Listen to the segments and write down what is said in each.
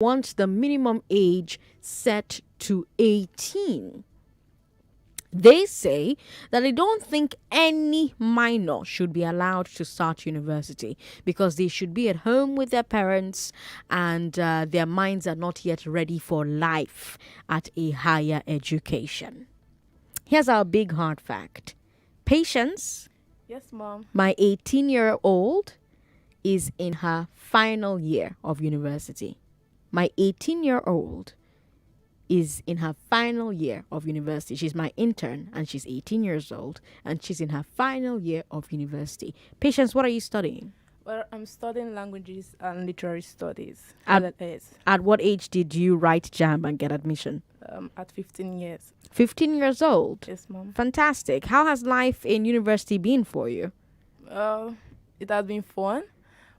wants the minimum age set to 18. They say that they don't think any minor should be allowed to start university because they should be at home with their parents and their minds are not yet ready for life at a higher education. Here's our big hard fact. Patience, Yes, mom. my 18-year-old, is in her final year of university. My 18-year-old is in her final year of university. She's my intern and she's 18 years old and she's in her final year of university. Patience, what are you studying? Well, I'm studying languages and literary studies. At- LLS, At what age did you write JAMB and get admission? at 15 years. 15 years old. Yes, mom. Fantastic. How has life in university been for you? It has been fun,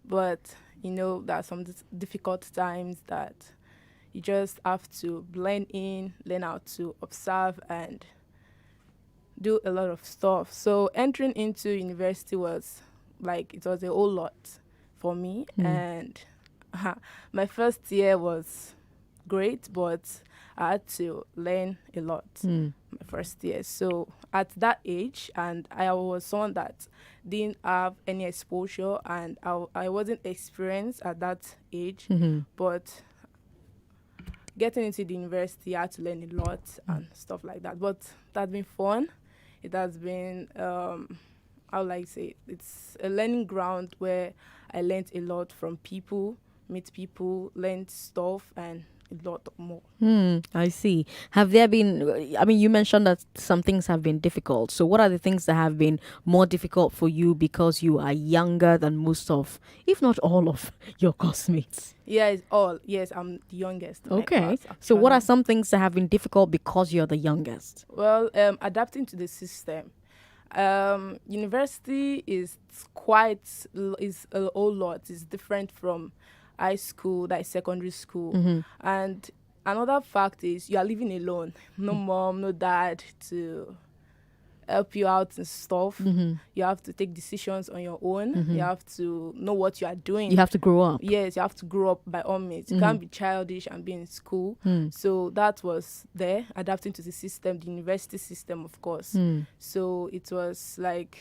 but there are some difficult times that you just have to blend in, learn how to observe and do a lot of stuff. So entering into university was it was a whole lot for me. And my first year was great, but I had to learn a lot my first year. So at that age, and I was someone that didn't have any exposure and I wasn't experienced at that age, but getting into the university, I had to learn a lot and stuff like that. But that's been fun. It has been, I would like to say, it's a learning ground where I learned a lot from people, meet people, learned stuff, and a lot more. I see. Have there been, you mentioned that some things have been difficult. So what are the things that have been more difficult for you because you are younger than most of, if not all of, your classmates? Yes, I'm the youngest. in my Okay. class, So what are actually. some things that have been difficult because you're the youngest? Well, adapting to the system. University is a whole lot. It's different from high school, that is secondary school. And another fact is you are living alone. No mom, no dad to help you out and stuff. You have to take decisions on your own. You have to know what you are doing. You have to grow up. Yes, you have to grow up by all means. You can't be childish and be in school. So that was there, adapting to the system, the university system, of course. So it was like,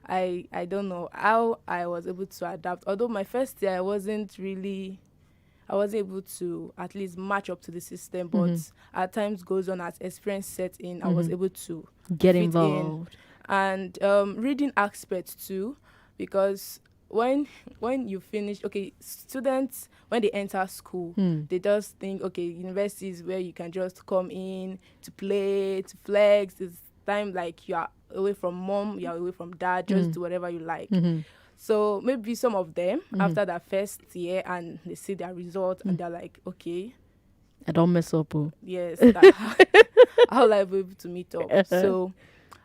I don't know how I was able to adapt. Although my first year, I wasn't able to at least match up to the system. But as times goes on, as experience set in, I was able to Get fit involved. in. And reading aspects too, because when you finish, students, when they enter school, they just think, university is where you can just come in to play, to flex. It's time like you are away from mom, you are away from dad, just do whatever you like. So maybe some of them, after that first year and they see their results and they're like, okay, I don't mess up. yes, how will I be able to meet up? So,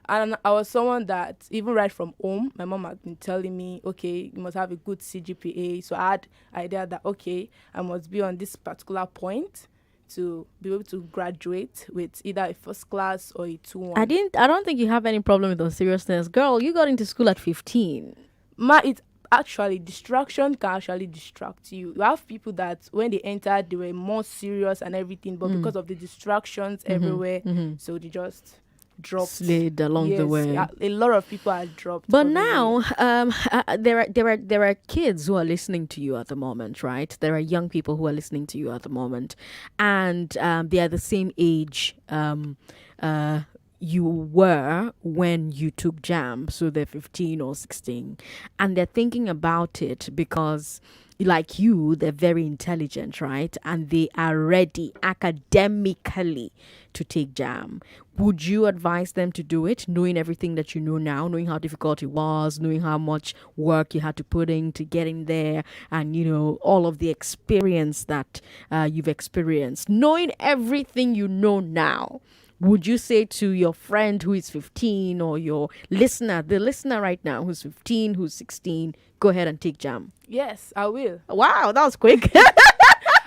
and I was someone that even right from home, my mom had been telling me, okay, you must have a good CGPA. So I had idea that, okay, I must be on this particular point to be able to graduate with either a first class or a 2-1. I don't think you have any problem with the seriousness. Girl, you got into school at 15. It's actually, distraction can actually distract you. You have people that when they entered, they were more serious and everything, but because of the distractions everywhere, so they just dropped. Slid along the way. A lot of people are dropped. But on the now, way. there are kids who are listening to you at the moment, right? There are young people who are listening to you at the moment, and they are the same age you were when you took JAMB, so they're 15 or 16, and they're thinking about it because, like you, they're very intelligent, right? And they are ready academically to take JAMB. Would you advise them to do it, knowing everything that you know now, knowing how difficult it was, knowing how much work you had to put into getting there, and all of the experience that you've experienced, knowing everything you know now? Would you say to your friend who is 15 or the listener right now who's 15, who's 16, go ahead and take JAMB? Yes, I will. Wow, that was quick.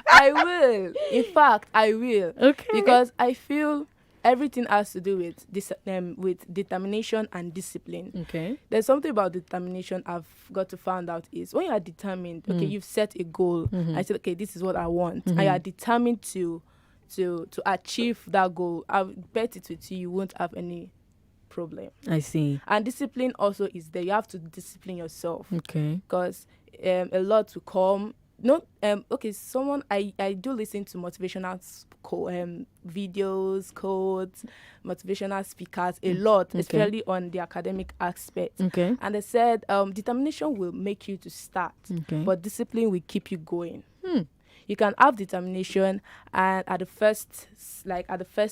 I will. In fact, I will. Okay. Because I feel everything has to do with this, with determination and discipline. Okay. There's something about determination I've got to find out is when you are determined, okay, you've set a goal. I said, okay, this is what I want. And you are determined to achieve that goal. I bet it with you, you won't have any problem. I see. And discipline also is there. You have to discipline yourself. Okay. Because a lot will come. No, okay, I do listen to motivational videos, quotes, motivational speakers a lot, especially on the academic aspect. Okay. And they said determination will make you to start, but discipline will keep you going. You can have determination and at the first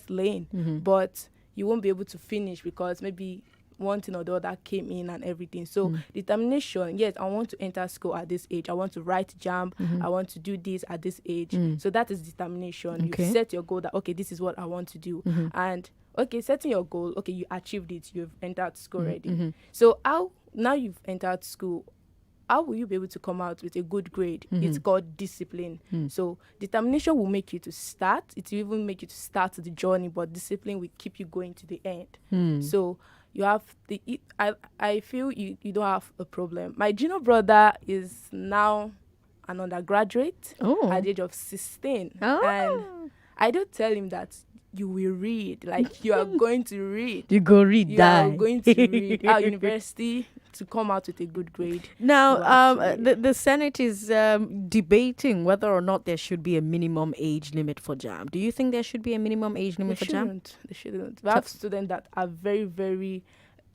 lane, but you won't be able to finish because maybe one thing or the other came in and everything. So determination, yes, I want to enter school at this age. I want to write JAMB. I want to do this at this age. So that is determination. Okay. You set your goal that, okay, this is what I want to do. And, okay, setting your goal, okay, you achieved it. You've entered school already. So now you've entered school, how will you be able to come out with a good grade? It's called discipline. So determination will make you to start. It will even make you to start the journey, but discipline will keep you going to the end. So you have I feel you don't have a problem. My junior brother is now an undergraduate at the age of 16. And I do tell him that you will read, like you are going to read. You go read that. You are going to read our university to come out with a good grade. Now, the Senate is debating whether or not there should be a minimum age limit for JAMB. Do you think there should be a minimum age limit for JAMB? They shouldn't. We have students that are very, very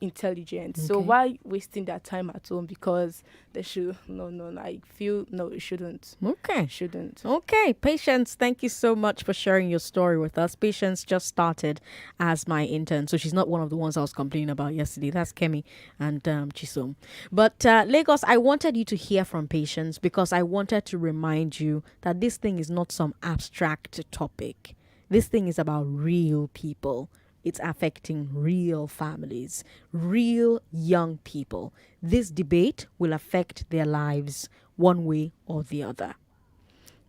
intelligent. So why wasting their time at home? Because they should. No. I feel no, it shouldn't. Okay. It shouldn't. Okay. Patience, thank you so much for sharing your story with us. Patience just started as my intern, so she's not one of the ones I was complaining about yesterday. That's Kemi and Chisom. But Lagos, I wanted you to hear from Patience because I wanted to remind you that this thing is not some abstract topic. This thing is about real people. It's affecting real families, real young people. This debate will affect their lives one way or the other.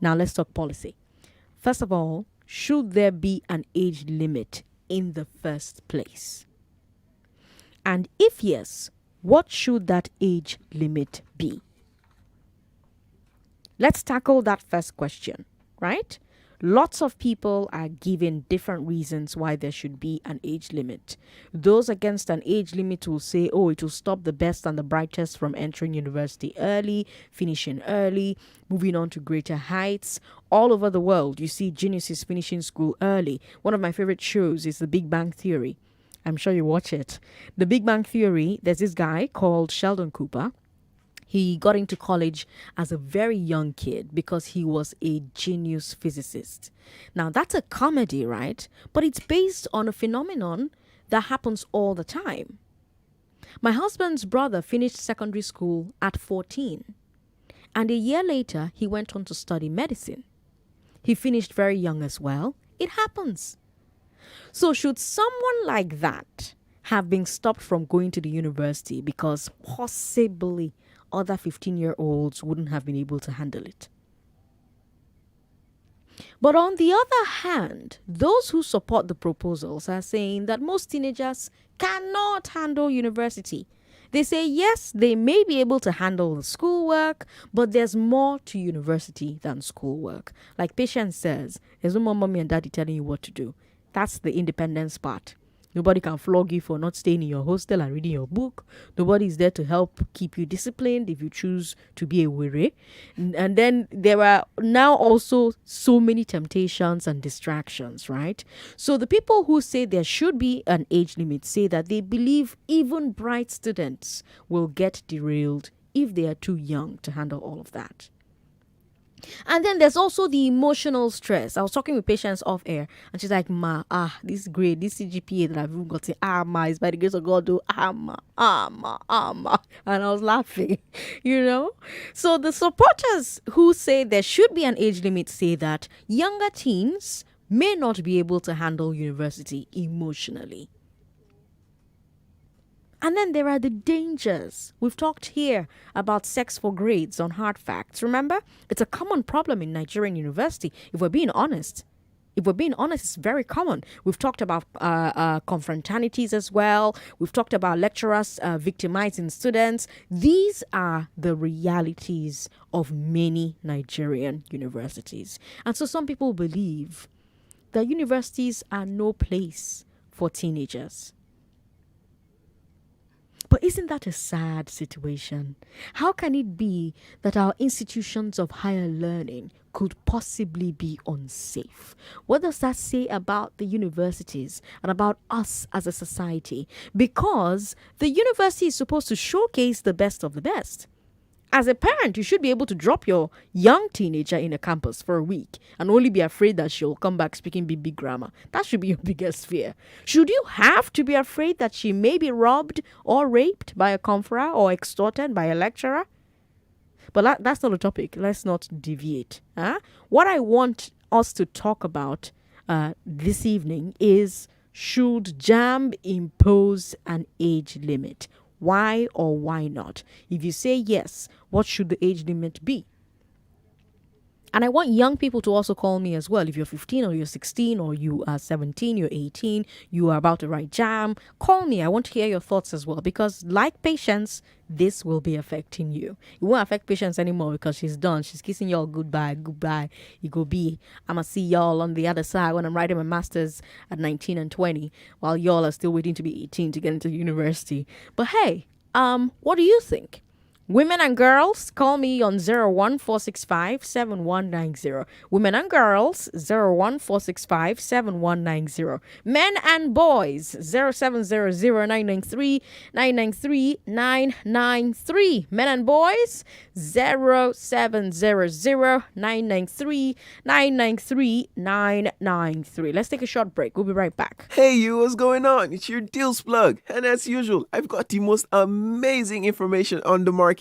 Now let's talk policy. First of all, should there be an age limit in the first place? And if yes, what should that age limit be? Let's tackle that first question, right? Lots of people are giving different reasons why there should be an age limit. Those against an age limit will say, oh, it will stop the best and the brightest from entering university early, finishing early, moving on to greater heights. All over the world, you see geniuses finishing school early. One of my favorite shows is The Big Bang Theory. I'm sure you watch it. The Big Bang Theory, there's this guy called Sheldon Cooper. He got into college as a very young kid because he was a genius physicist. Now, that's a comedy, right? But it's based on a phenomenon that happens all the time. My husband's brother finished secondary school at 14. And a year later, he went on to study medicine. He finished very young as well. It happens. So should someone like that have been stopped from going to the university because possibly other 15-year-olds wouldn't have been able to handle it? But on the other hand, those who support the proposals are saying that most teenagers cannot handle university. They say, yes, they may be able to handle the schoolwork, but there's more to university than schoolwork. Like Patience says, there's no more mommy and daddy telling you what to do. That's the independence part. Nobody can flog you for not staying in your hostel and reading your book. Nobody is there to help keep you disciplined if you choose to be a weary. And then there are now also so many temptations and distractions, right? So the people who say there should be an age limit say that they believe even bright students will get derailed if they are too young to handle all of that. And then there's also the emotional stress. I was talking with Patience off air, and she's like, this grade, this CGPA that I've even gotten, is by the grace of God, do, And I was laughing, So the supporters who say there should be an age limit say that younger teens may not be able to handle university emotionally. And then there are the dangers. We've talked here about sex for grades on Hard Facts. Remember? It's a common problem in Nigerian university, if we're being honest. If we're being honest, it's very common. We've talked about confraternities as well. We've talked about lecturers victimizing students. These are the realities of many Nigerian universities. And so some people believe that universities are no place for teenagers. But isn't that a sad situation? How can it be that our institutions of higher learning could possibly be unsafe? What does that say about the universities and about us as a society? Because the university is supposed to showcase the best of the best. As a parent, you should be able to drop your young teenager in a campus for a week and only be afraid that she'll come back speaking big grammar. That should be your biggest fear. Should you have to be afraid that she may be robbed or raped by a conferor or extorted by a lecturer? But that's not a topic. Let's not deviate. What I want us to talk about this evening is, should JAMB impose an age limit? Why or why not? If you say yes, what should the age limit be? And I want young people to also call me as well. If you're 15 or you're 16 or you are 17, you're 18, you are about to write JAMB, call me. I want to hear your thoughts as well, because like Patience, this will be affecting you. It won't affect Patience anymore because she's done. She's kissing y'all goodbye. You go be. I'm going to see y'all on the other side when I'm writing my master's at 19 and 20, while y'all are still waiting to be 18 to get into university. But hey, what do you think? Women and girls, call me on 01465-7190. Women and girls, 01465-7190. Men and boys, 0700-993-993-993. Men and boys, 0700-993-993-993. Let's take a short break. We'll be right back. Hey you, what's going on? It's your Deals Plug. And as usual, I've got the most amazing information on the market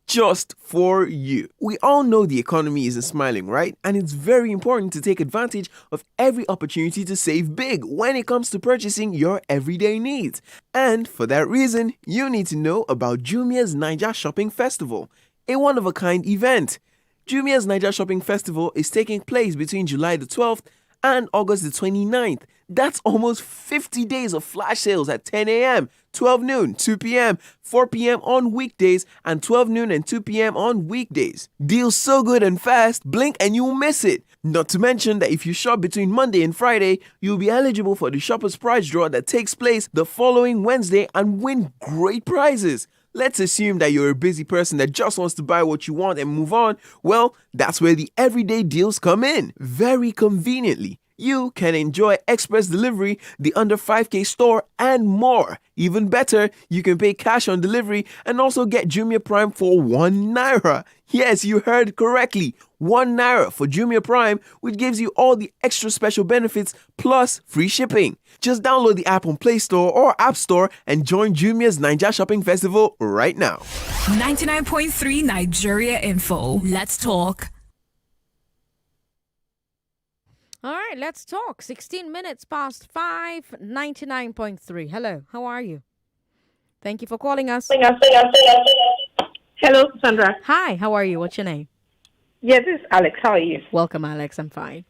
just for you. We all know the economy isn't smiling, right? And it's very important to take advantage of every opportunity to save big when it comes to purchasing your everyday needs. And for that reason, you need to know about Jumia's Naija Shopping Festival, a one-of-a-kind event. Jumia's Naija Shopping Festival is taking place between July the 12th and August the 29th. That's almost 50 days of flash sales at 10 a.m., 12 noon, 2 p.m., 4 p.m. on weekdays, and 12 noon and 2 p.m. on weekdays. Deals so good and fast, blink and you'll miss it. Not to mention that if you shop between Monday and Friday, you'll be eligible for the Shopper's Prize Draw that takes place the following Wednesday and win great prizes. Let's assume that you're a busy person that just wants to buy what you want and move on. Well, that's where the everyday deals come in. Very conveniently, you can enjoy express delivery, the under 5K store, and more. Even better, you can pay cash on delivery and also get Jumia Prime for 1 Naira. Yes, you heard correctly. 1 Naira for Jumia Prime, which gives you all the extra special benefits plus free shipping. Just download the app on Play Store or App Store and join Jumia's Naija Shopping Festival right now. 99.3 Nigeria Info. Let's talk. All right, let's talk. 16 minutes past 5, 99.3. Hello, how are you? Thank you for calling us. Hello, Sandra. Hi, how are you? What's your name? Yeah, this is Alex. How are you? Welcome, Alex. I'm fine.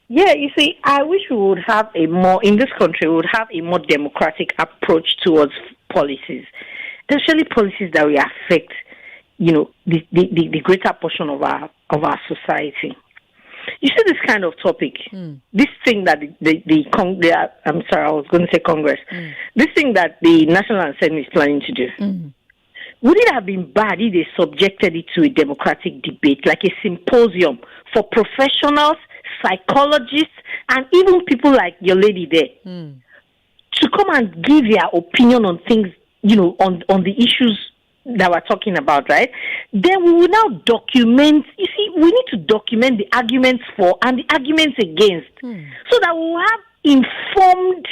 Yeah, you see, I wish we would have in this country, we would have a more democratic approach towards policies, especially policies that will affect, the greater portion of our society. You see this kind of topic, this thing that I'm sorry, I was going to say Congress, this thing that the National Assembly is planning to do. Would it have been bad if they subjected it to a democratic debate, like a symposium for professionals, psychologists, and even people like your lady there, to come and give their opinion on things, on the issues that we're talking about, right? Then we will now document. You see, we need to document the arguments for and the arguments against, so that we will have informed,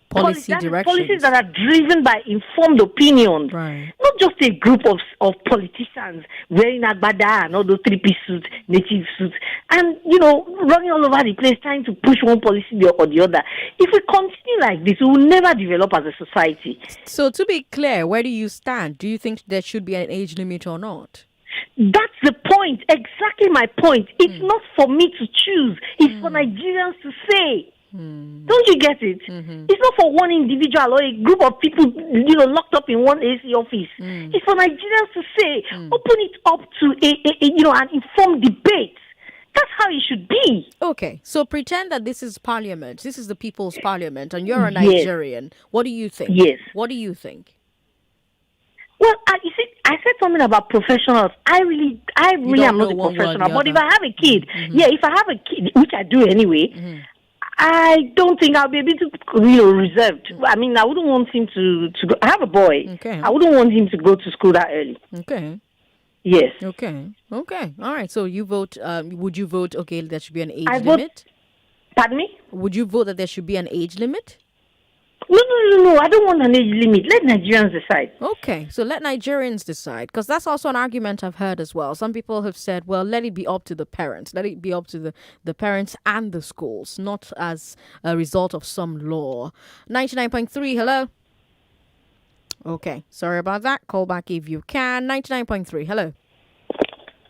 policies that are driven by informed opinions, right? Not just a group of politicians wearing agbada and all those three-piece suits, native suits, and running all over the place trying to push one policy or the other. If we continue like this, we will never develop as a society. So to be clear, where do you stand? Do you think there should be an age limit or not? That's the point. Exactly my point. It's not for me to choose. It's for Nigerians to say. Don't you get it? It's not for one individual or a group of people, locked up in one AC office. It's for Nigerians to say, open it up to an informed debate. That's how it should be. Okay, so pretend that this is parliament. This is the people's parliament, and you're a Nigerian. What do you think? Yes. What do you think? Well, you see, I said something about professionals. I really am not a professional. But if I have a kid, if I have a kid, which I do anyway, I don't think I'll be able to, reserved. I mean, I wouldn't want him to go. I have a boy. Okay. I wouldn't want him to go to school that early. Okay. Yes. Okay. All right. So you vote. Would you vote? Okay, there should be an age I limit. Pardon me? Would you vote that there should be an age limit? No. I don't want an age limit. Let Nigerians decide. Okay, so let Nigerians decide, because that's also an argument I've heard as well. Some people have said, well, let it be up to the parents. Let it be up to the parents and the schools, not as a result of some law. 99.3, hello? Okay, sorry about that. Call back if you can. 99.3, hello.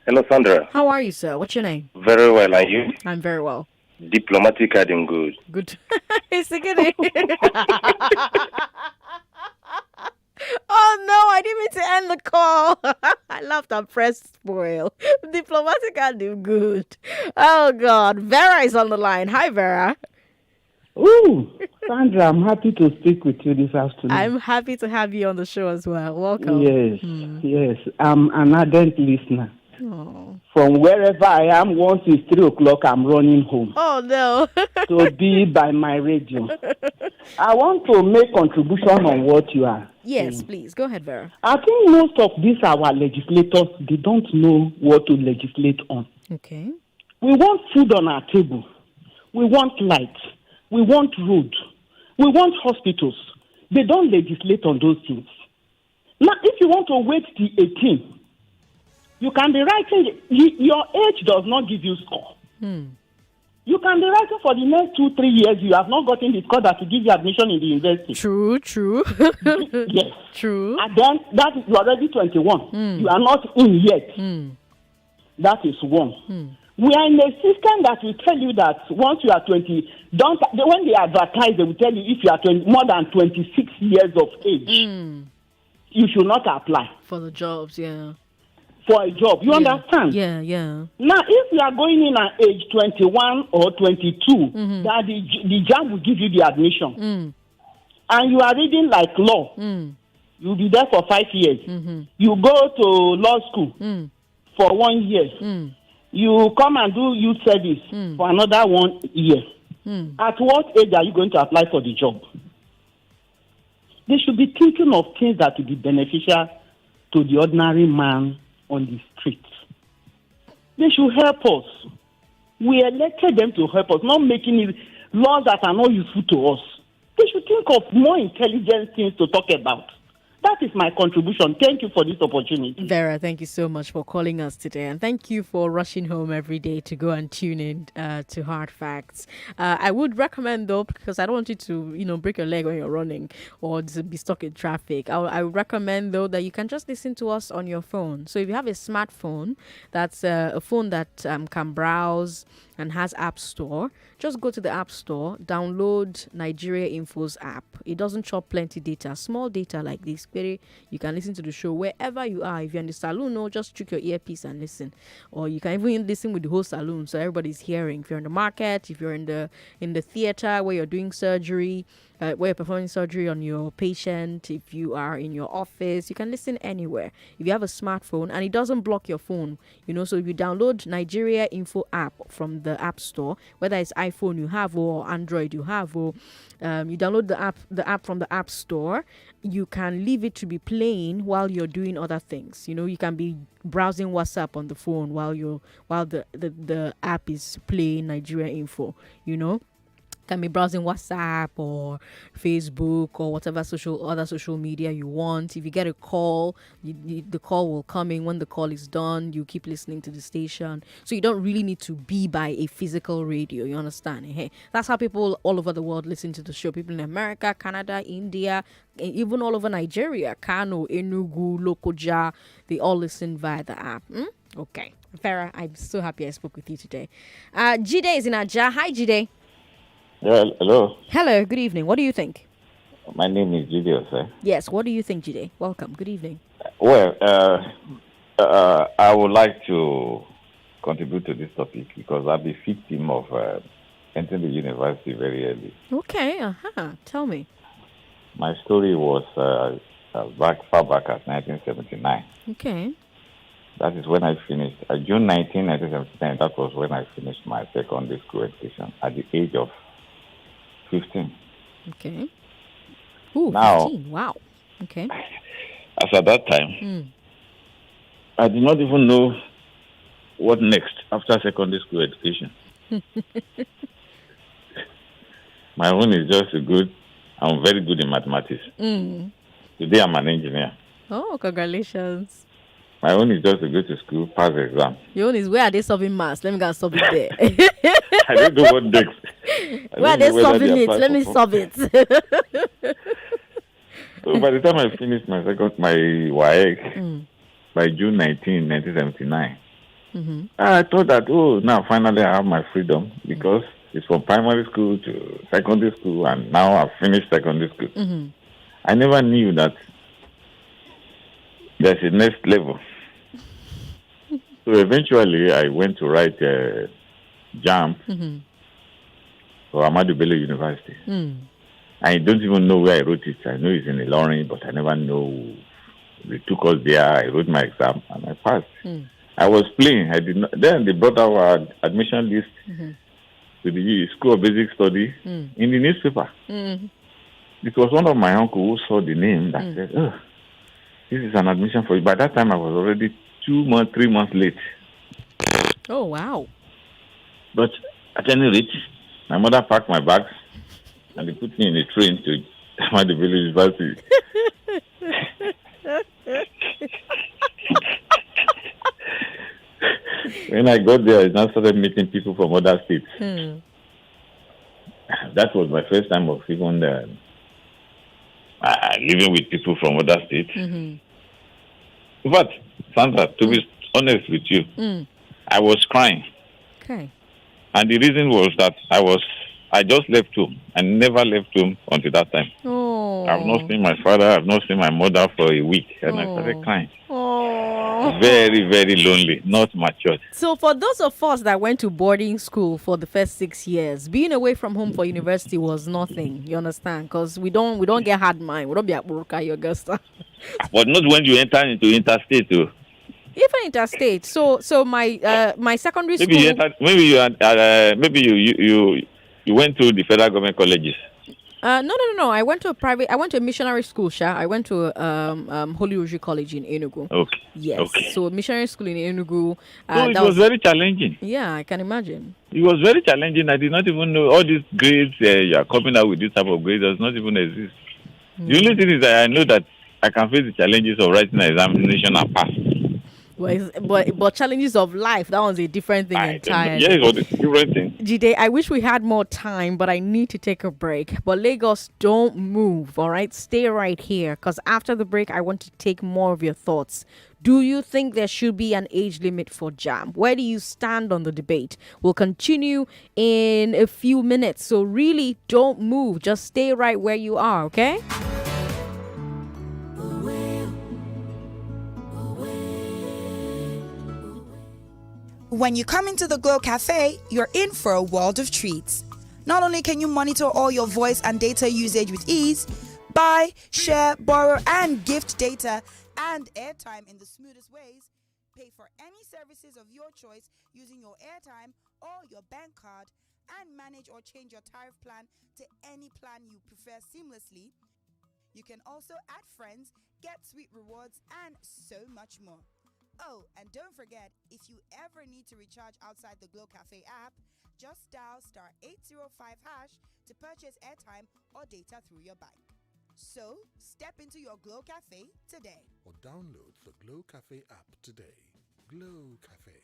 Hello, Sandra. How are you, sir? What's your name? Very well, and you? I'm very well. Diplomatic and good. Good. It's good. Oh no, I didn't mean to end the call. I love that press spoil. Diplomatic and good. Oh God. Vera is on the line. Hi, Vera. Ooh, Sandra, I'm happy to speak with you this afternoon. I'm happy to have you on the show as well. Welcome. Yes. I'm an ardent listener. Oh. From wherever I am, once it's 3 o'clock, I'm running home. Oh no. To be by my radio. I want to make contribution on what you are. Yes, please. Go ahead, Vera. I think most of these our legislators, they don't know what to legislate on. Okay. We want food on our table. We want light. We want road. We want hospitals. They don't legislate on those things. Now, if you want to wait till 18, you can be writing, your age does not give you score. You can be writing for the next 2-3 years, you have not gotten the score that will give you admission in the university. True. Yes. True. And then you're already 21. You are not in yet. That is one. We are in a system that will tell you that once you are 20, when they advertise, they will tell you if you are more than 26 years of age, you should not apply. For the jobs, yeah. For a job. You understand? Yeah. Now, if you are going in at age 21 or 22, that the JAMB will give you the admission. And you are reading like law. You'll be there for 5 years. You go to law school for 1 year. You come and do youth service for another 1 year. At what age are you going to apply for the job? They should be thinking of things that will be beneficial to the ordinary man on the streets. They should help us. We elected them to help us, not making laws that are not useful to us. They should think of more intelligent things to talk about. That is my contribution. Thank you for this opportunity. Vera, thank you so much for calling us today. And thank you for rushing home every day to go and tune in to Hard Facts. I would recommend, though, because I don't want you to, break your leg when you're running or to be stuck in traffic. I would recommend, though, that you can just listen to us on your phone. So if you have a smartphone, that's a phone that can browse and has App Store, just go to the App Store, download Nigeria Info's app. It doesn't chop plenty data, small data like this. You can listen to the show wherever you are. If you're in the saloon, just trick your earpiece and listen. Or you can even listen with the whole saloon so everybody's hearing. If you're in the market, if you're in the theater where you're doing surgery, where you're performing surgery on your patient, if you are in your office, you can listen anywhere. If you have a smartphone and it doesn't block your phone, so if you download Nigeria Info app from the App Store, whether it's iPhone you have or Android you have, or you download the app from the App Store, you can leave it to be playing while you're doing other things. You can be browsing WhatsApp on the phone while the app is playing Nigeria Info. Can be browsing WhatsApp or Facebook or whatever other social media you want. If you get a call, the call will come in. When the call is done, you keep listening to the station. So you don't really need to be by a physical radio. You understand? Hey, that's how people all over the world listen to the show. People in America, Canada, India, even all over Nigeria, Kano, Enugu, Lokoja, they all listen via the app. Okay. Farah, I'm so happy I spoke with you today. Jide is in Aja. Hi, Jide. Yeah, hello. Hello, good evening. What do you think? My name is Gideon, sir. Yes, what do you think, Jide? Welcome. Good evening. Well, I would like to contribute to this topic because I'm a victim of entering the university very early. Okay, tell me. My story was far back as 1979. Okay. That is when I finished. June 19, 1979, that was when I finished my secondary school education at the age of 15. Okay. Ooh, now, 15. Wow. Okay. As at that time, I did not even know what next after secondary school education. My own is just good. I'm very good in mathematics. Today I'm an engineer. Oh, congratulations. My own is just to go to school, pass the exam. Your own is, where are they solving maths? Let me go and solve it there. I don't know what next. Where are they solving it? Let me solve it. So by the time I finished my WAEC, by June 19, 1979, I thought that, now finally I have my freedom because it's from primary school to secondary school and now I've finished secondary school. I never knew that there's a next level. So eventually I went to write JAMB for Ahmadu Bello University. I don't even know where I wrote it. I know it's in Ilorin, but I never know. They took us there. I wrote my exam and I passed. I was playing. I did not. Then they brought our admission list to the School of Basic Study in the newspaper. It was one of my uncle who saw the name that said, this is an admission for you. By that time, I was already 3 months late. Oh, wow. But at any rate, my mother packed my bags and they put me in a train to Ahmadu Bello University. When I got there, I now started meeting people from other states. That was my first time of even living with people from other states. But, Sandra, to be honest with you, I was crying. Okay. And the reason was that I just left home. I never left home until that time. Oh. I've not seen my father, I've not seen my mother for a week. And I started crying. Oh. Very, very lonely, not matured. So for those of us that went to boarding school for the first 6 years, being away from home for university was nothing. You understand? Because we don't get hard mind. We don't be at work at Augusta. But not when you enter into interstate too. Even interstate. So my my secondary Maybe school. You went to the federal government colleges. No. I went to a missionary school, Sha. I went to Holy Rosary College in Enugu. Okay. Yes. Okay. So missionary school in Enugu. So it was very challenging. Yeah, I can imagine. It was very challenging. I did not even know all these grades. You are coming out with this type of grade does not even exist. The only thing is that I know that I can face the challenges of writing an examination and pass. But challenges of life, that one's a different thing entirely. Yeah, it's a different thing. Jide, I wish we had more time, but I need to take a break. But Lagos, don't move, all right? Stay right here, because after the break, I want to take more of your thoughts. Do you think there should be an age limit for JAMB? Where do you stand on the debate? We'll continue in a few minutes, so really don't move. Just stay right where you are, okay? When you come into the Glow Cafe, you're in for a world of treats. Not only can you monitor all your voice and data usage with ease, buy, share, borrow, and gift data and airtime in the smoothest ways, pay for any services of your choice using your airtime or your bank card, and manage or change your tariff plan to any plan you prefer seamlessly. You can also add friends, get sweet rewards, and so much more. Oh, and don't forget, if you ever need to recharge outside the Glow Cafe app, just dial star 805 hash to purchase airtime or data through your bike. So, step into your Glow Cafe today. Or download the Glow Cafe app today. Glow Cafe,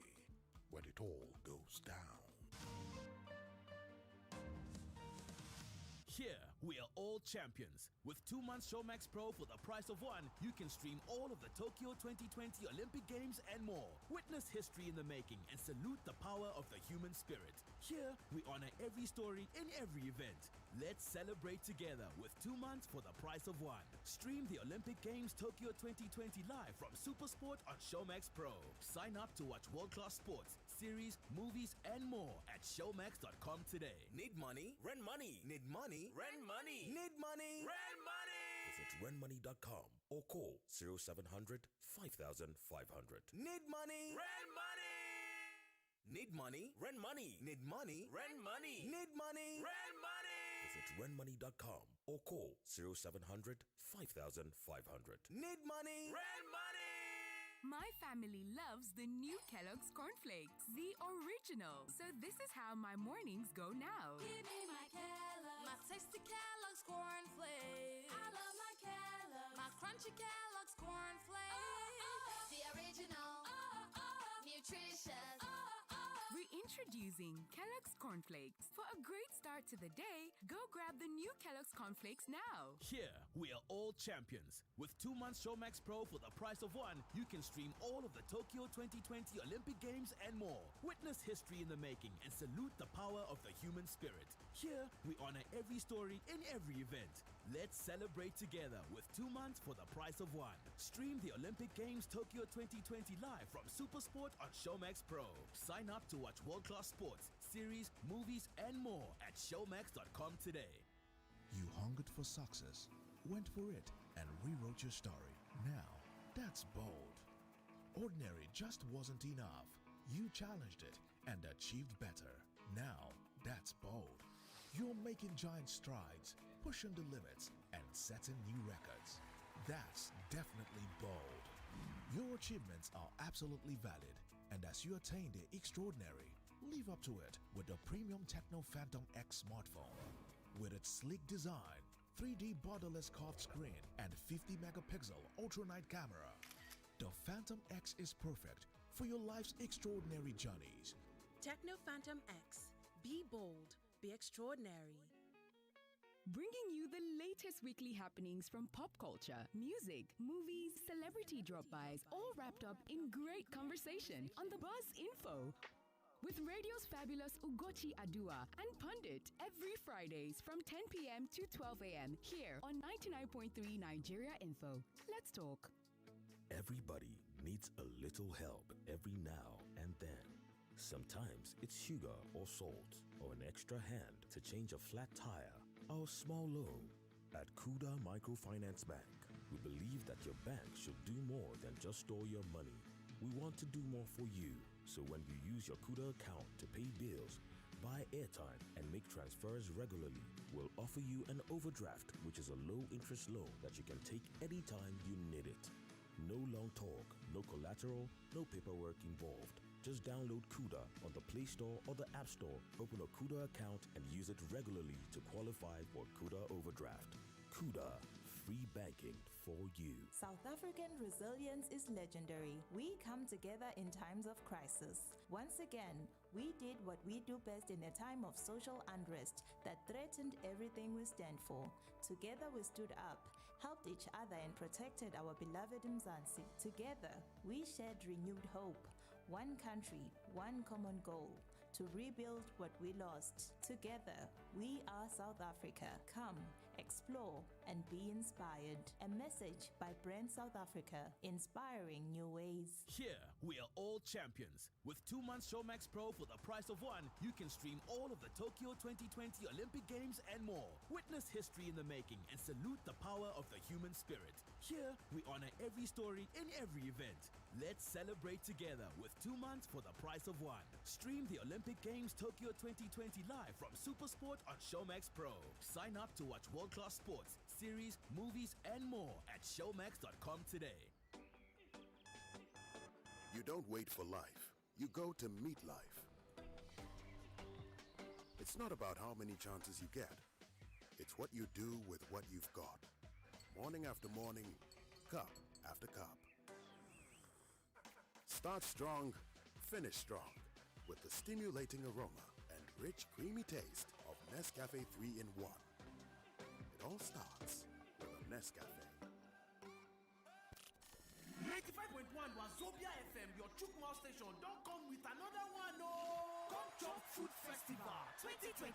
where it all goes down. Here, we are all champions. With 2 months Showmax Pro for the price of one, you can stream all of the Tokyo 2020 Olympic Games and more. Witness history in the making and salute the power of the human spirit. Here, we honor every story in every event. Let's celebrate together with 2 months for the price of one. Stream the Olympic Games Tokyo 2020 live from Supersport on Showmax Pro. Sign up to watch world-class sports, series, movies, and more at showmax.com today. Need money? Rent money. Need money? Rent money. Need money? Rent money. Visit rentmoney.com or call 0700 5500. Need money? Rent money. Need money? Rent money. Need money? Rent money. Need money? Rent money. Visit rentmoney.com or call 0700 5500. Need money? Rent money. My family loves the new Kellogg's Cornflakes, the original. So this is how my mornings go now. Give me my Kellogg's, my tasty Kellogg's Cornflakes. I love my Kellogg's, my crunchy Kellogg's Cornflakes. The original, nutritious. Reintroducing Kellogg's Cornflakes. For a great start to the day, go grab the new Kellogg's Cornflakes now. Here, we are all champions. With 2 months Showmax Pro for the price of one, you can stream all of the Tokyo 2020 Olympic Games and more. Witness history in the making and salute the power of the human spirit. Here, we honor every story in every event. Let's celebrate together with 2 months for the price of one. Stream the Olympic Games Tokyo 2020 live from Supersport on Showmax Pro. Sign up to watch world-class sports, series, movies, and more at showmax.com today. You hungered for success, went for it, and rewrote your story. Now, that's bold. Ordinary just wasn't enough. You challenged it and achieved better. Now, that's bold. You're making giant strides, pushing the limits, and setting new records. That's definitely bold. Your achievements are absolutely valid, and as you attain the extraordinary, live up to it with the premium Techno Phantom X smartphone. With its sleek design, 3D borderless curved screen, and 50 megapixel ultra-night camera, the Phantom X is perfect for your life's extraordinary journeys. Techno Phantom X. Be bold, be extraordinary. Bringing you the latest weekly happenings from pop culture, music, movies, celebrity drop-bys, all wrapped up in great conversation on the Buzz Info. With radio's fabulous Ugochi Adua and Pundit every Fridays from 10 p.m. to 12 a.m. here on 99.3 Nigeria Info. Let's talk. Everybody needs a little help every now and then. Sometimes it's sugar or salt or an extra hand to change a flat tire or a small loan. At Kuda Microfinance Bank, we believe that your bank should do more than just store your money. We want to do more for you, so when you use your Kuda account to pay bills, buy airtime, and make transfers regularly, we'll offer you an overdraft, which is a low-interest loan that you can take anytime you need it. No long talk, no collateral, no paperwork involved. Just download Kuda on the Play Store or the App Store, open a Kuda account, and use it regularly to qualify for Kuda Overdraft. Kuda, free banking for you. South African resilience is legendary. We come together in times of crisis. Once again, we did what we do best in a time of social unrest that threatened everything we stand for. Together we stood up, helped each other, and protected our beloved Mzansi. Together, we shared renewed hope. One country, one common goal, to rebuild what we lost. Together, we are South Africa. Come, explore, and be inspired. A message by Brand South Africa, inspiring new ways. Here, we are all champions. With 2 months Showmax Pro for the price of one, you can stream all of the Tokyo 2020 Olympic Games and more. Witness history in the making and salute the power of the human spirit. Here, we honor every story in every event. Let's celebrate together with 2 months for the price of one. Stream the Olympic Games Tokyo 2020 live from Supersport on Showmax Pro. Sign up to watch world-class sports, series, movies, and more at showmax.com today. You don't wait for life. You go to meet life. It's not about how many chances you get. It's what you do with what you've got. Morning after morning, cup after cup. Start strong, finish strong with the stimulating aroma and rich, creamy taste of Nescafe 3-in-1. It all starts with a Nescafe. 95.1 Wazobia FM, your Chukma station. Don't come with another one, no. Come Chop Food Festival 2021.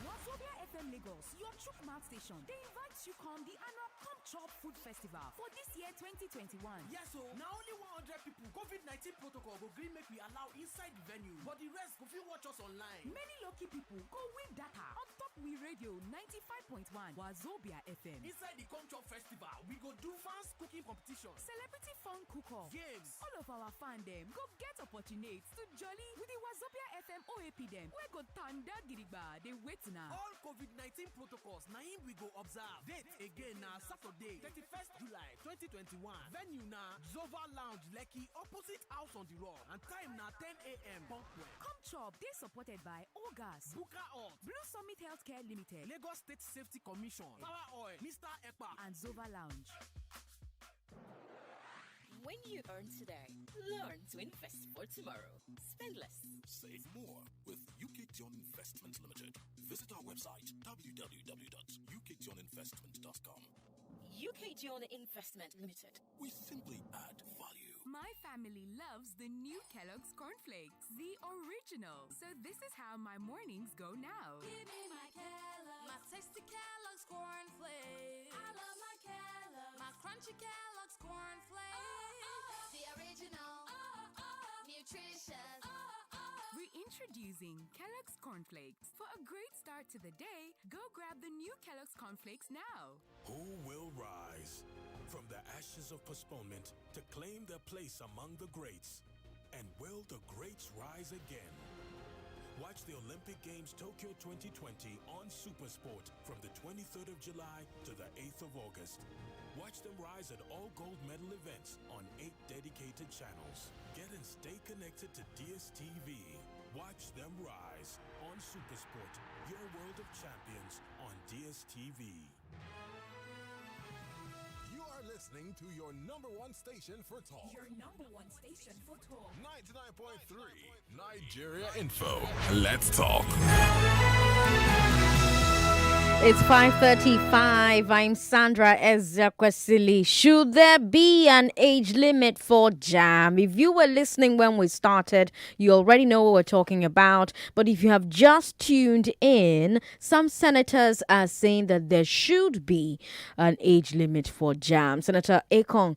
Wazobia FM Lagos, your Chukma station. They invite you come the annual Come Chop Food Festival for this year 2021. Yes, so now only 100 people COVID-19 protocol go green make we allow inside the venue, but the rest go fit watch us online. Many lucky people go win data on top we radio 95.1 Wazobia FM. Inside the Come Chop Festival, we go do fans cooking competition, celebrity fun cook-off, games. All of our fan them go get opportunities to jolly with the Wazobia FM OAP them. We go tanda gidigba, they wait now. All COVID-19 protocols, na him we go observe. Date again na Saturday, 31st July 2021. Venue na Zova Lounge, Lekki, opposite House on the Rock. And time na 10 a.m. Punkwell. Come Chop, they supported by Ogas, Buka Alt, Blue Summit Healthcare Limited, Lagos State Safety Commission, Power Oil, Mr. Ekpa, and Zova Lounge. When you earn today, learn to invest for tomorrow. Spend less. Save more with UKTion Investment Limited. Visit our website www.uktioninvestment.com. UKTion Investment Limited. We simply add value. My family loves the new Kellogg's cornflakes, the original. So this is how my mornings go now. Give me my Kellogg's, my tasty Kellogg's cornflakes. I love my Kellogg's, my crunchy Kellogg's cornflakes. The original, nutritious. Reintroducing Kellogg's cornflakes. For a great start to the day, go grab the new Kellogg's cornflakes now. Who will rise from the ashes of postponement to claim their place among the greats? And will the greats rise again? Watch the Olympic Games Tokyo 2020 on Supersport from the 23rd of July to the 8th of August. Watch them rise at all gold medal events on 8 dedicated channels. Get and stay connected to DSTV. Watch them rise on Supersport, your world of champions on DSTV. You are listening to your number one station for talk. Your number one station for talk. 99.3 Nigeria Info. Let's talk. It's 5:35. I'm Sandra Ezekwesili. Should there be an age limit for JAMB? If you were listening when we started, you already know what we're talking about. But if you have just tuned in, some senators are saying that there should be an age limit for JAMB. Senator Akon,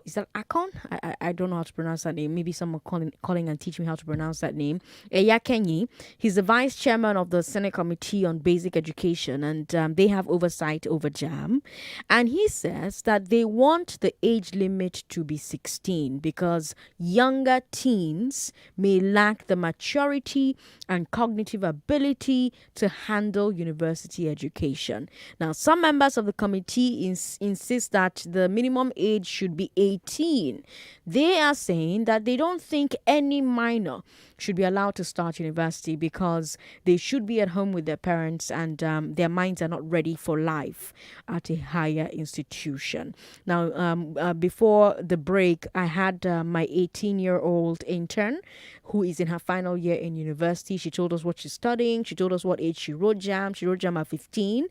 is that Akon? I don't know how to pronounce that name. Maybe someone calling and teach me how to pronounce that name. Eyakenyi, he's the vice chairman of the Senate Committee on Basic Education, and they have oversight over JAMB. And he says that they want the age limit to be 16 because younger teens may lack the maturity and cognitive ability to handle university education. Now, some members of the committee insist that the minimum age should be 18. They are saying that they don't think any minor should be allowed to start university because they should be at home with their parents and their minds are not ready for life at a higher institution. Now, before the break, I had my 18-year-old intern who is in her final year in university. She told us what she's studying. She told us what age she wrote JAMB. She wrote JAMB at 15.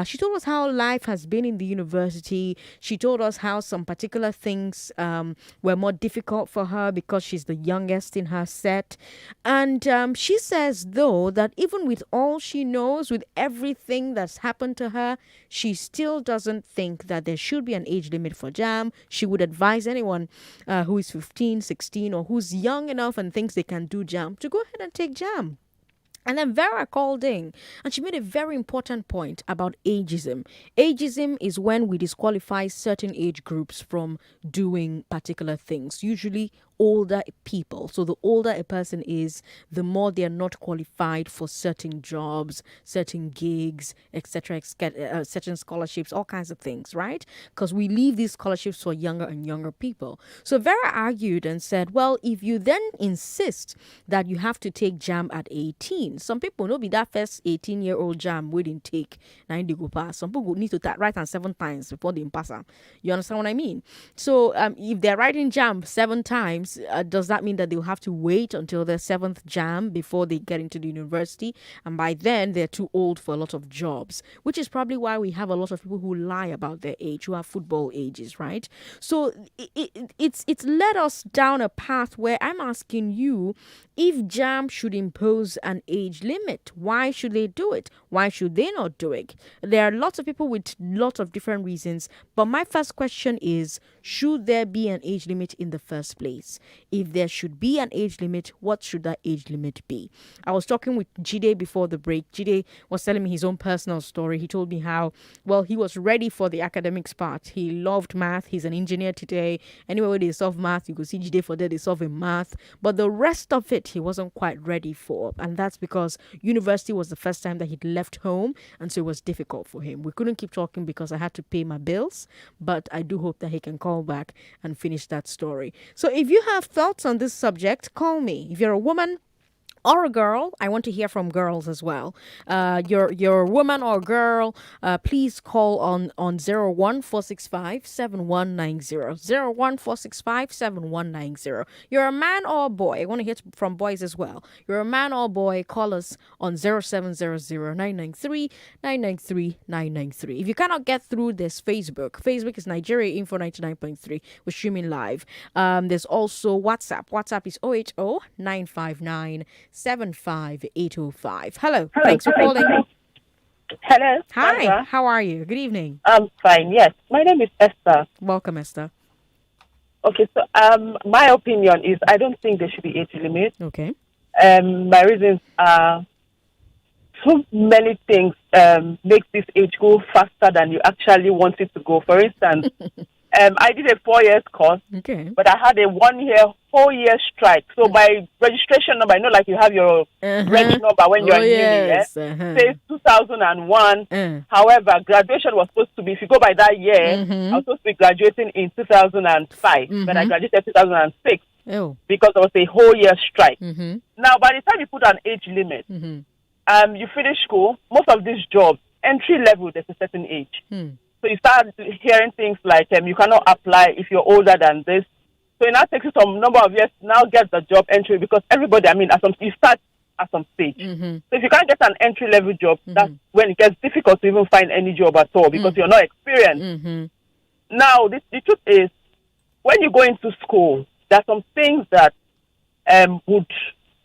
She told us how life has been in the university. She told us how some particular things were more difficult for her because she's the youngest in her set. And she says, though, that even with all she knows, with everything that's happened to her, she still doesn't think that there should be an age limit for JAMB. She would advise anyone who is 15, 16, or who's young enough and thinks they can do JAMB to go ahead and take JAMB. And then Vera called in and she made a very important point about ageism. Ageism is when we disqualify certain age groups from doing particular things, usually older people. So the older a person is, the more they are not qualified for certain jobs, certain gigs, etc., certain scholarships, all kinds of things, right? Because we leave these scholarships for younger and younger people. So Vera argued and said, well, if you then insist that you have to take JAMB at 18, some people know be that first 18-year-old JAMB wouldn't take 9 they go pass. Some people need to write on 7 times before they pass them. You understand what I mean? So if they're writing JAMB 7 times, does that mean that they'll have to wait until their 7th JAMB before they get into the university? And by then they're too old for a lot of jobs, which is probably why we have a lot of people who lie about their age, who have football ages, right? So it's led us down a path where I'm asking you, if JAMB should impose an age limit, why should they do it? Why should they not do it? There are lots of people with lots of different reasons, but my first question is, should there be an age limit in the first place? If there should be an age limit, what should that age limit be? I was talking with Jide before the break. Jide was telling me his own personal story. He told me how, well, he was ready for the academics part. He loved math. He's an engineer today. Anywhere where they solve math, you could see Jide for there, they solve in math. But the rest of it, he wasn't quite ready for. And that's because university was the first time that he'd left home. And so it was difficult for him. We couldn't keep talking because I had to pay my bills. But I do hope that he can call back and finish that story. So if you have thoughts on this subject, call me. If you're a woman or a girl, I want to hear from girls as well. You're a woman or girl, please call on 01465 7190. 01465 7190. You're a man or a boy. I want to hear from boys as well. You're a man or a boy, call us on 0700 993 993 993. If you cannot get through this, Facebook is Nigeria Info 99.3. We're streaming live. There's also WhatsApp. WhatsApp is 080 959 75805. Hello. Thanks for calling. Hello. Hi. Sandra. How are you? Good evening. I'm fine. Yes. My name is Esther. Welcome, Esther. Okay. So, my opinion is I don't think there should be age limit. Okay. My reasons are so many things make this age go faster than you actually want it to go. For instance, I did a 4 years course, okay, but I had a 1 year, 4 year strike. So my registration number, I know, like you have your reg number when you're in uni, yes. says 2001. However, graduation was supposed to be, if you go by that year, I was supposed to be graduating in 2005, but I graduated 2006 because there was a whole year strike. Now, by the time you put an age limit, you finish school, most of these jobs, entry level, there's a certain age. So you start hearing things like you cannot apply if you're older than this. So it now takes you some number of years to now get the job entry because everybody, you start at some stage. So if you can't get an entry level job, that's when it gets difficult to even find any job at all because you're not experienced. Now, the truth is, when you go into school, there are some things that would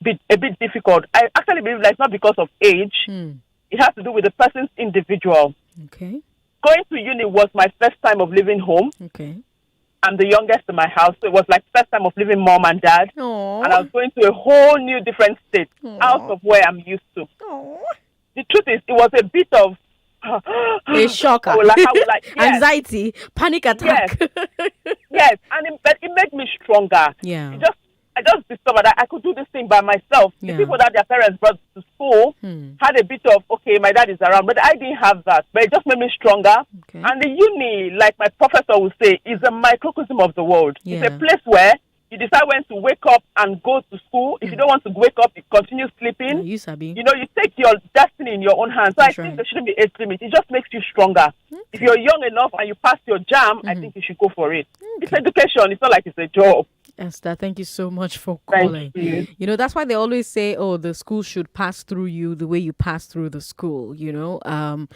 be a bit difficult. I actually believe that it's not because of age. It has to do with the person's individual. Okay. Going to uni was my first time of living home. Okay. I'm the youngest in my house, so it was like first time of living mom and dad. Aww. And I was going to a whole new different state out of where I'm used to. Aww. The truth is, it was a bit of a shocker, anxiety, panic attack. Yes, and it made me stronger. Yeah. I just discovered that I could do this thing by myself. The people that their parents brought to school had a bit of, okay, my dad is around, but I didn't have that. But it just made me stronger. Okay. And the uni, like my professor would say, is a microcosm of the world. It's a place where you decide when to wake up and go to school. If you don't want to wake up, you continue sleeping. You sabi. You take your destiny in your own hands. So I think there shouldn't be age limit. It just makes you stronger. If you're young enough and you pass your JAMB, I think you should go for it. It's education. It's not like it's a job. Esther, thank you so much for calling. Thank you. That's why they always say, oh, the school should pass through you the way you pass through the school, because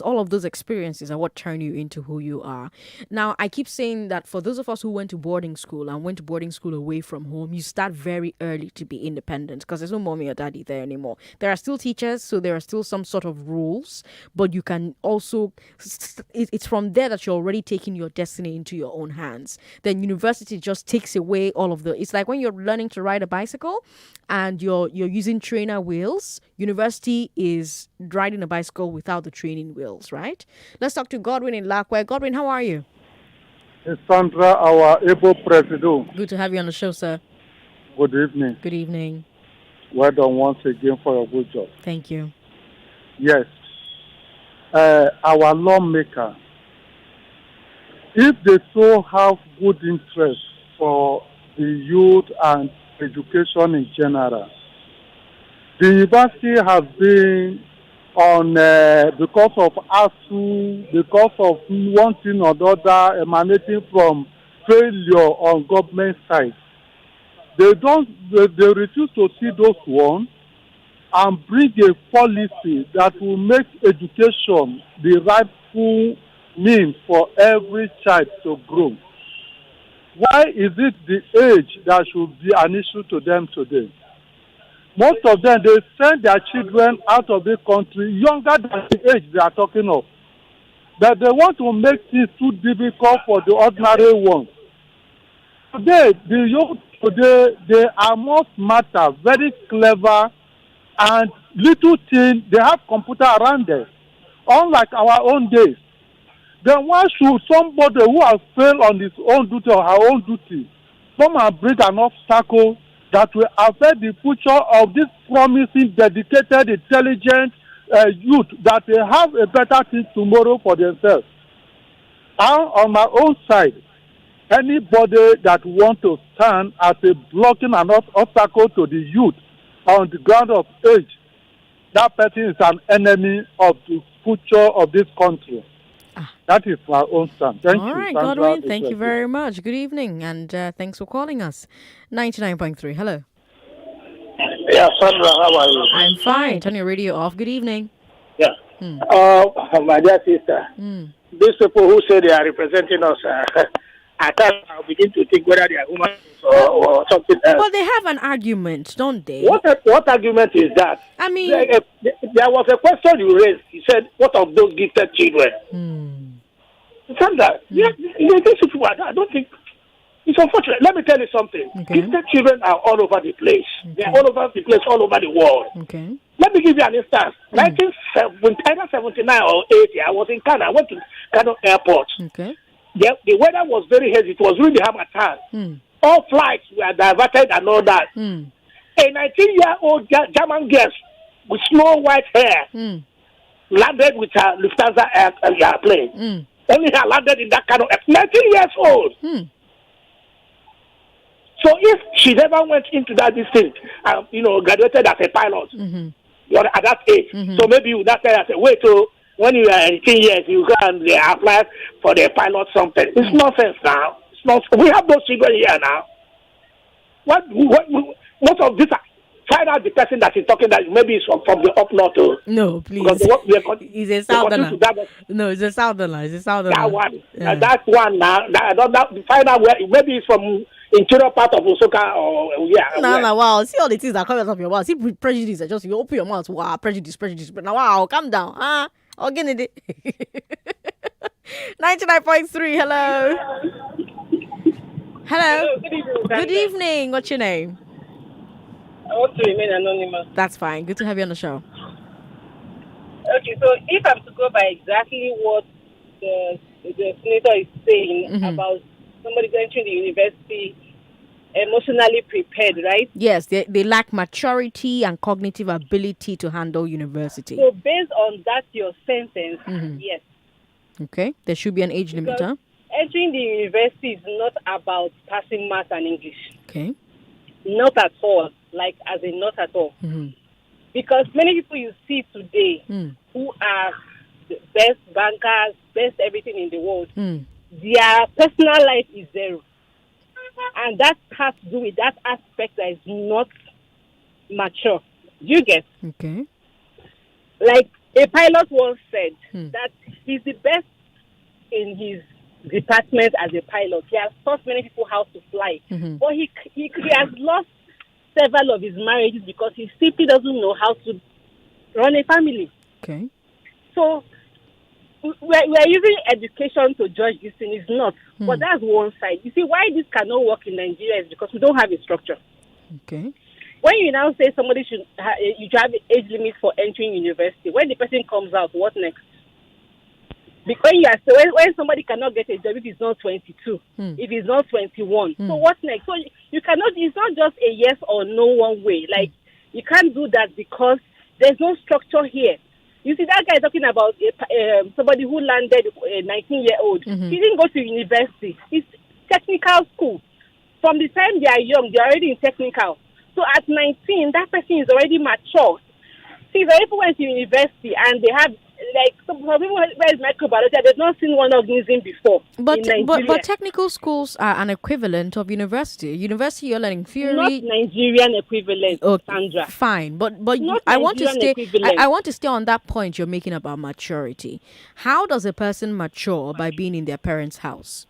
all of those experiences are what turn you into who you are. Now, I keep saying that for those of us who went to boarding school and went to boarding school away from home, you start very early to be independent because there's no mommy or daddy there anymore. There are still teachers, so there are still some sort of rules, but you can also, it's from there that you're already taking your destiny into your own hands. Then university just takes away all of it's like when you're learning to ride a bicycle and you're using trainer wheels. University is riding a bicycle without the training wheels, right? Let's talk to Godwin in Lakwe. Godwin, how are you? It's Sandra, our able president. Good to have you on the show, sir. Good evening. Good evening. Well done once again for your good job. Thank you. Yes. Our lawmaker, if they so have good interest for the youth and education in general, the university has been on, because of ASU, because of one thing or the other emanating from failure on government side. They refuse to see those ones and bring a policy that will make education the rightful means for every child to grow. Why is it the age that should be an issue to them today? Most of them, they send their children out of the country younger than the age they are talking of. But they want to make things too difficult for the ordinary ones. Today, the youth today, they are more smarter, very clever, and little things, they have computer around them. Unlike our own days. Then why should somebody who has failed on his own duty or her own duty come and bring an obstacle that will affect the future of this promising, dedicated, intelligent youth, that they have a better thing tomorrow for themselves? And on my own side, anybody that wants to stand as a blocking and obstacle to the youth on the ground of age, that person is an enemy of the future of this country. That is my own stand. Thank you. All right, Sandra Godwin, thank you Ezekwesili. very much. Good evening, and thanks for calling us. 99.3, hello. Yeah, Sandra, how are you? I'm fine. Turn your radio off. Good evening. Yeah. My dear sister, these people who say they are representing us, I can't begin to think whether they are human or something else. But they have an argument, don't they? What argument is that? I mean, there was a question you raised. You said, what of those gifted children? Sandra, these people, I don't think, it's unfortunate. Let me tell you something. Okay. Gifted children are all over the place. They are all over the place, all over the world. Okay. Let me give you an instance. 1979 or 80, I was in Kano. I went to Kano Airport. Okay. The weather was very hazy. It was during the Harmattan. All flights were diverted and all that. A 19-year-old German girl with snow white hair landed with her Lufthansa airplane. Only her landed in that kind of 19 years old. So if she never went into that distinct, graduated as a pilot, you're at that age. So maybe you would not say, wait till when you are 18 years, you go and apply for the pilot something. It's nonsense now. It's not. We have those children here now. Most of this, find out the person that is talking that maybe it's from the up north. No, please. He's a southerner. No, it's a southerner. It's a southerner. That one. Yeah. That one now. Find out where, maybe it's from interior part of Osoka or No, wow. See all the things that come out of your mouth. See prejudice. Just you open your mouth. Wow, prejudice. Now, wow, calm down. Again, it. 99.3. Hello. Good evening. What's your name? I want to remain anonymous. That's fine. Good to have you on the show. Okay, so if I'm to go by exactly what the senator is saying about somebody going to the university emotionally prepared, right? Yes, they lack maturity and cognitive ability to handle university. So based on that, your sentence, yes. Okay, there should be an age limit, huh? Entering the university is not about passing math and English. Okay. Not at all. Like, as in not at all. Because many people you see today who are the best bankers, best everything in the world, their personal life is zero. And that has to do with that aspect that is not mature. Do you get? Okay. Like a pilot once said that he's the best in his department as a pilot. He has taught many people how to fly. But he has lost several of his marriages because he simply doesn't know how to run a family. Okay. So we're using education to judge this thing. It's not. But that's one side. You see, why this cannot work in Nigeria is because we don't have a structure. Okay. When you now say somebody should you have an age limit for entering university, when the person comes out, what next? Because when somebody cannot get a job if he's not 22, if he's not 21, so what next? So you cannot. It's not just a yes or no one way. Like you can't do that because there's no structure here. You see that guy talking about somebody who landed a 19-year-old. He didn't go to university. It's technical school. From the time they are young, they're already in technical. So at 19, that person is already mature. See, if people went to university and they have, like, some people where is microbiology, they've not seen one organism before in Nigeria. But technical schools are an equivalent of university. University, you're learning theory. Not Nigerian equivalent, Sandra. Fine, but Not I want to Nigerian stay. equivalent. I want to stay on that point you're making about maturity. How does a person mature by being in their parents' house?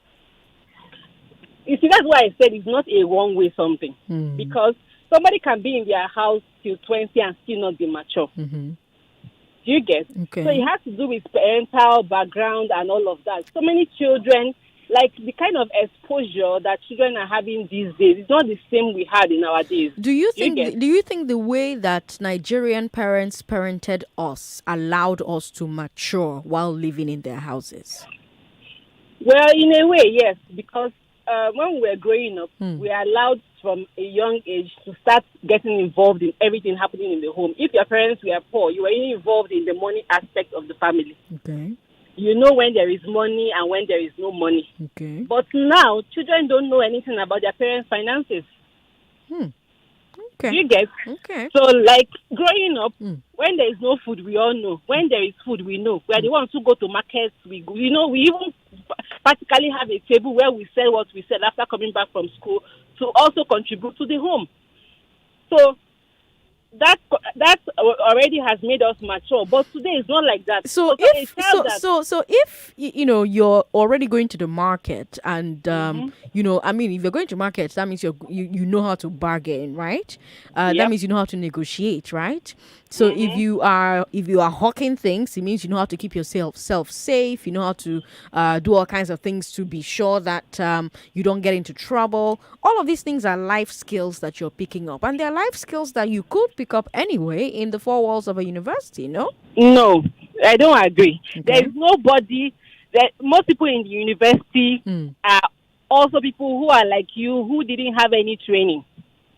You see, that's why I said it's not a one-way something. Because somebody can be in their house till 20 and still not be mature. Do you get? Okay. So it has to do with parental background and all of that. So many children, like the kind of exposure that children are having these days, is not the same we had in our days. Do you think the way that Nigerian parents parented us allowed us to mature while living in their houses? Well, in a way, yes, because when we were growing up, we are allowed from a young age to start getting involved in everything happening in the home. If your parents were poor, you were involved in the money aspect of the family. Okay. You know when there is money and when there is no money. Okay. But now, children don't know anything about their parents' finances. Okay. You get? Okay. So, like, growing up, when there is no food, we all know. When there is food, we know. We are the ones who go to markets. We even practically have a table where we sell what we sell after coming back from school to also contribute to the home. So, that already has made us mature, but today it's not like that. So if you're already going to the market and if you're going to market, that means you know how to bargain, right? That means you know how to negotiate, right? So if you are hawking things, it means you know how to keep yourself safe. You know how to do all kinds of things to be sure that you don't get into trouble. All of these things are life skills that you're picking up, and they're life skills that you could pick up anyway in the four walls of a university. No, I don't agree. Okay. There is nobody. Most people in the university are also people who are like you who didn't have any training.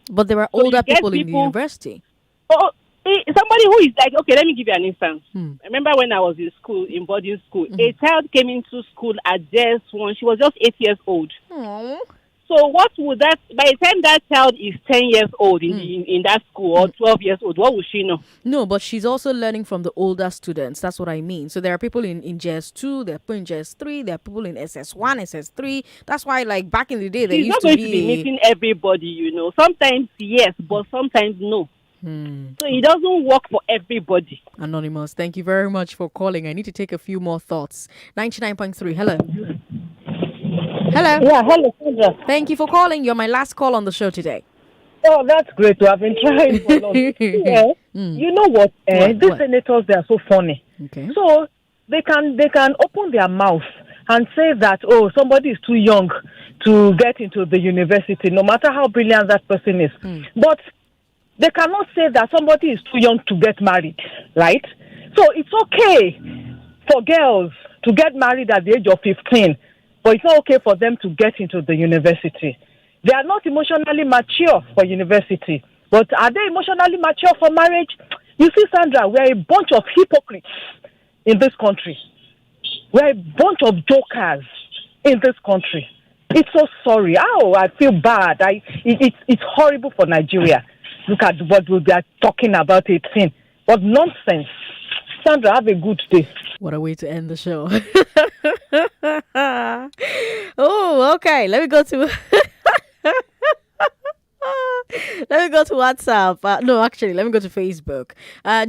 But there are older people in the university. Somebody who is like, okay, let me give you an instance. I remember when I was in school, in boarding school, a child came into school at JS1. She was just 8 years old. Aww. So what would that, by the time that child is 10 years old in that school or 12 years old, what would she know? No, but she's also learning from the older students. That's what I mean. So there are people in JS2, there are people in JS3, there are people in SS1, SS3. That's why, like, back in the day, She's not going to be meeting everybody, Sometimes yes, but sometimes no. So it doesn't work for everybody. Anonymous, thank you very much for calling. I need to take a few more thoughts. 99.3, hello. Hello. Yeah, hello, Sandra. Thank you for calling. You're my last call on the show today. Oh, that's great. I've been trying for long. You know what? These senators, they are so funny. Okay. So they can open their mouth and say that, somebody is too young to get into the university, no matter how brilliant that person is. But they cannot say that somebody is too young to get married, right? So it's okay for girls to get married at the age of 15, but it's not okay for them to get into the university. They are not emotionally mature for university, but are they emotionally mature for marriage? You see, Sandra, we're a bunch of hypocrites in this country. We're a bunch of jokers in this country. It's so sorry. I feel bad. It's horrible for Nigeria. Look at what we are talking about 18. What nonsense. Sandra, have a good day. What a way to end the show. Oh, okay. Let me go to WhatsApp. No, actually, let me go to Facebook.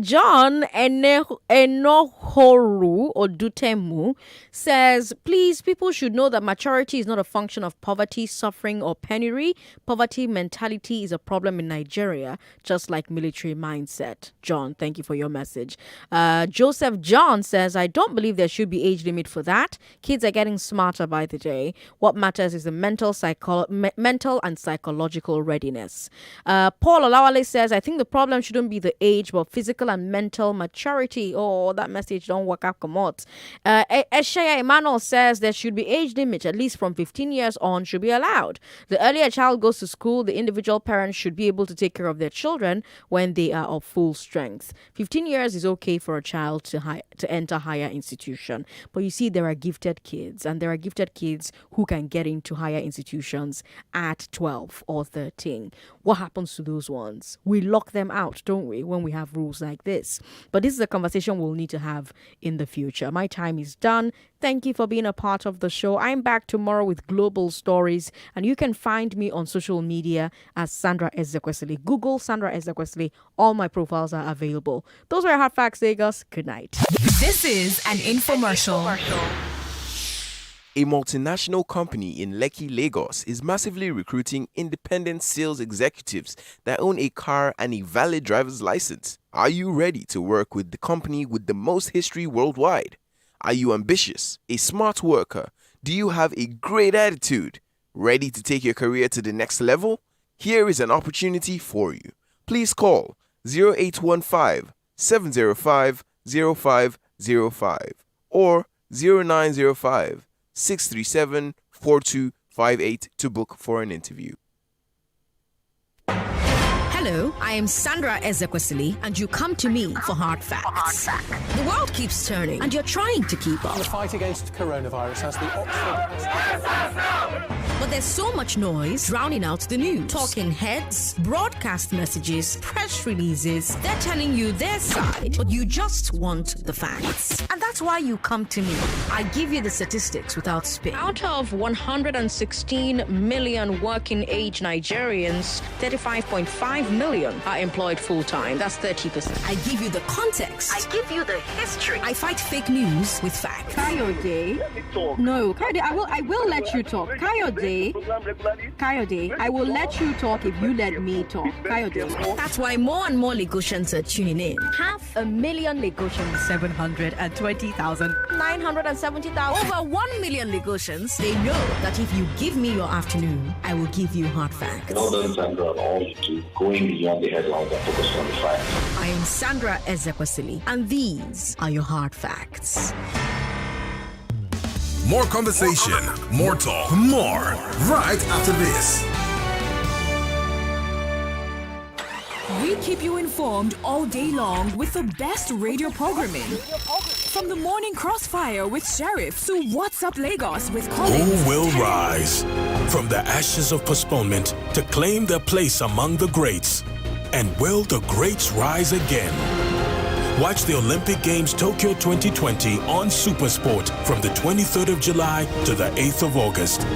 John Enohoru Odutemu says, please, people should know that maturity is not a function of poverty, suffering, or penury. Poverty mentality is a problem in Nigeria, just like military mindset. John, thank you for your message. Joseph John says, I don't believe there should be age limit for that. Kids are getting smarter by the day. What matters is the mental and psychological readiness. Paul Olawale says, I think the problem shouldn't be the age, but physical and mental maturity. Oh, that message don't work out. Come on. Eshaya Emmanuel says there should be age limit, at least from 15 years on should be allowed. The earlier a child goes to school, the individual parents should be able to take care of their children when they are of full strength. 15 years is okay for a child to enter higher institution. But you see, there are gifted kids, and there are gifted kids who can get into higher institutions at 12 or 13. What happens to those ones? We lock them out, don't we, when we have rules like this? But this is a conversation we'll need to have in the future. My time is done. Thank you for being a part of the show. I'm back tomorrow with global stories, and you can find me on social media as Sandra Ezekwesili. Google Sandra Ezekwesili. All my profiles are available. Those were Hard Facts, Lagos. Good night. This is an infomercial. A multinational company in Lekki, Lagos is massively recruiting independent sales executives that own a car and a valid driver's license. Are you ready to work with the company with the most history worldwide? Are you ambitious, a smart worker? Do you have a great attitude? Ready to take your career to the next level? Here is an opportunity for you. Please call 0815 705 0505 or 0905 637 4258 to book for an interview. Hello, I am Sandra Ezekwesili, and you come to me for Hard Facts. The world keeps turning, and you're trying to keep up. The fight against coronavirus has the Oxford... But there's so much noise drowning out the news. Talking heads, broadcast messages, press releases. They're telling you their side, but you just want the facts. And that's why you come to me. I give you the statistics without spin. Out of 116 million working age Nigerians, 35.5 million are employed full-time. That's 30%. I give you the context. I give you the history. I fight fake news with facts. Kayode. No, Kayode, I will let you talk. Kayode, I will let you talk if you let me talk. Kayode. That's why more and more Lagosians are tuning in. 500,000 Lagosians. 720,000. 970,000. Over 1 million Lagosians. They know that if you give me your afternoon, I will give you hard facts. Well done, Sandra, on all you do, going beyond the headlines and focus on the facts. I am Sandra Ezekwesili, and these are your hard facts. More conversation, more talk, more right after this. We keep you informed all day long with the best radio programming. From the morning crossfire with Sheriff to What's Up Lagos with Collins. Who will rise from the ashes of postponement to claim their place among the greats? And will the greats rise again? Watch the Olympic Games Tokyo 2020 on Supersport from the 23rd of July to the 8th of August.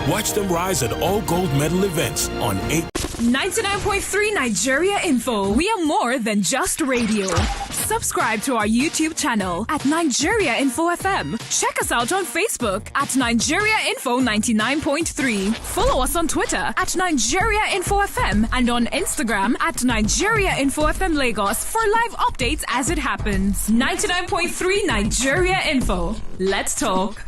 Watch them rise at all gold medal events on 99.3 Nigeria Info. We are more than just radio. Subscribe to our YouTube channel at Nigeria Info FM. Check us out on Facebook at Nigeria Info 99.3. Follow us on Twitter at Nigeria Info FM and on Instagram at Nigeria Info FM Lagos for live updates as it happens. 99.3 Nigeria Info. Let's talk.